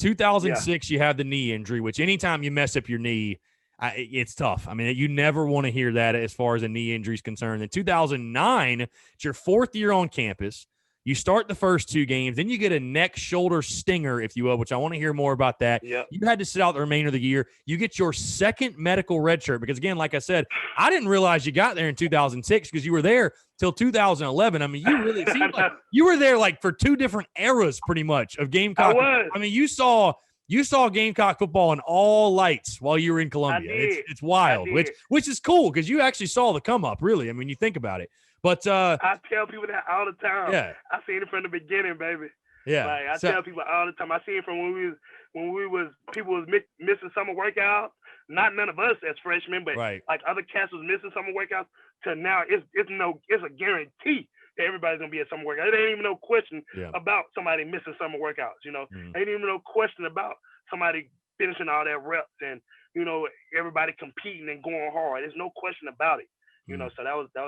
Yeah. 2006, you have the knee injury, which anytime you mess up your knee, it's tough. I mean, you never want to hear that as far as a knee injury is concerned. In 2009, it's your fourth year on campus. You start the first two games, then you get a neck shoulder stinger, if you will, which I want to hear more about that. Yep. You had to sit out the remainder of the year. You get your second medical red shirt because, again, like I said, I didn't realize you got there in 2006 because you were there till 2011. I mean, you really seemed like you were there like for two different eras pretty much of Gamecock. I mean, you saw Gamecock football in all lights while you were in Columbia. It's wild, which is cool because you actually saw the come up, really. I mean, you think about it. But I tell people that all the time. Yeah. I seen it from the beginning, baby. Yeah. Like I tell people all the time. I seen it from when people was missing summer workouts. Not none of us as freshmen, but right. like other cats was missing summer workouts. To now, it's a guarantee that everybody's gonna be at summer workout. It ain't even no question about somebody missing summer workouts. You know, ain't even no question about somebody finishing all their reps and everybody competing and going hard. There's no question about it. So that was it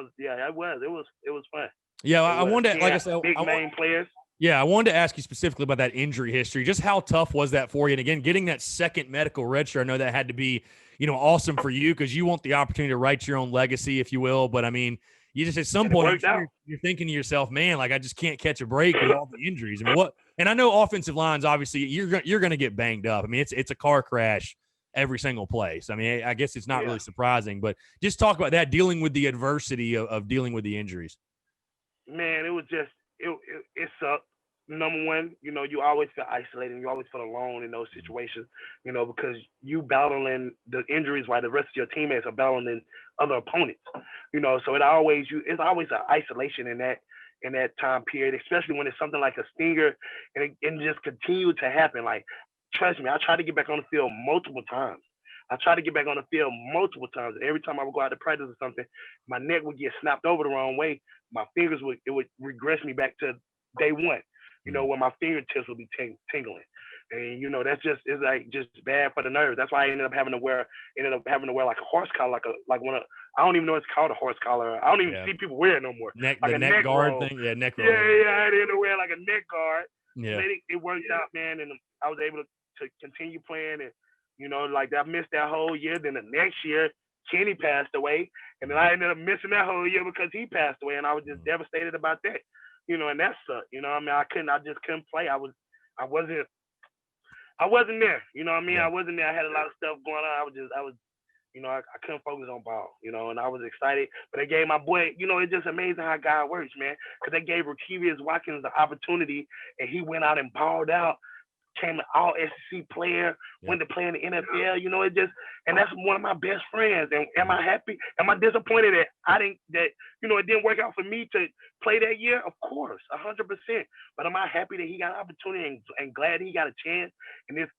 was fun. Yeah, I wanted to, like I said, big main players. Yeah, I wanted to ask you specifically about that injury history. Just how tough was that for you? And again, getting that second medical red shirt, I know that had to be, awesome for you because you want the opportunity to write your own legacy, if you will. But I mean, you just at some point you're thinking to yourself, man, like I just can't catch a break with all the injuries. I mean, what? And I know offensive lines, obviously, you're going to get banged up. I mean, it's a car crash every single place. I mean, I guess it's not really surprising, but just talk about that, dealing with the adversity of dealing with the injuries. Man, it was just it sucked. Number one, you always feel isolated. You always feel alone in those situations, because you battling the injuries while the rest of your teammates are battling other opponents. So it's always an isolation in that time period, especially when it's something like a stinger and it just continued to happen. Like, trust me, I tried to get back on the field multiple times. And every time I would go out to practice or something, my neck would get snapped over the wrong way. My fingers would regress me back to day one, when my fingertips would be tingling. And, it's like just bad for the nerves. That's why I ended up having to wear like a horse collar, I don't even know it's called a horse collar. I don't even see people wear it no more. Neck guard thing? Yeah, neck guard. Yeah, I had to wear like a neck guard. Yeah. But it worked out, man, and I was able to continue playing and, I missed that whole year. Then the next year, Kenny passed away, and then I ended up missing that whole year because he passed away, and I was just devastated about that. And that sucked. I just couldn't play. I wasn't there. I wasn't there. I had a lot of stuff going on. I couldn't focus on ball, and I was excited. But they gave my boy, it's just amazing how God works, man, because they gave Rakevius Watkins the opportunity, and he went out and balled out. Became an all SEC player, went to play in the NFL, and that's one of my best friends. And am I happy? Am I disappointed that it didn't work out for me to play that year? Of course, 100%. But am I happy that he got an opportunity and glad he got a chance and this,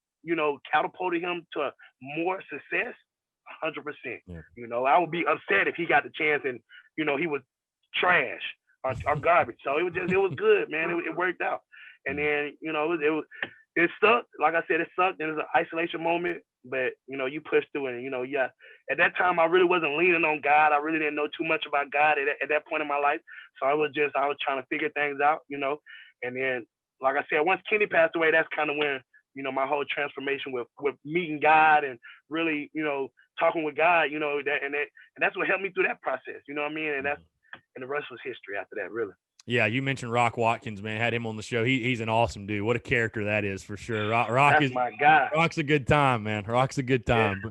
catapulted him to more success? 100%. Yeah. I would be upset if he got the chance and, he was trash or garbage. So it was good, man. It worked out. And then, it sucked. Like I said, it sucked. It was an isolation moment, but, you pushed through it. At that time, I really wasn't leaning on God. I really didn't know too much about God at that point in my life. So I was trying to figure things out, and then, like I said, once Kenny passed away, that's kind of when, my whole transformation with meeting God and really, talking with God, and that's what helped me through that process. You know what I mean? And the rest was history after that, really. Yeah, you mentioned Rock Watkins, man. Had him on the show. He's an awesome dude. What a character that is for sure. That's my guy. Rock's a good time, man. Rock's a good time. Yeah.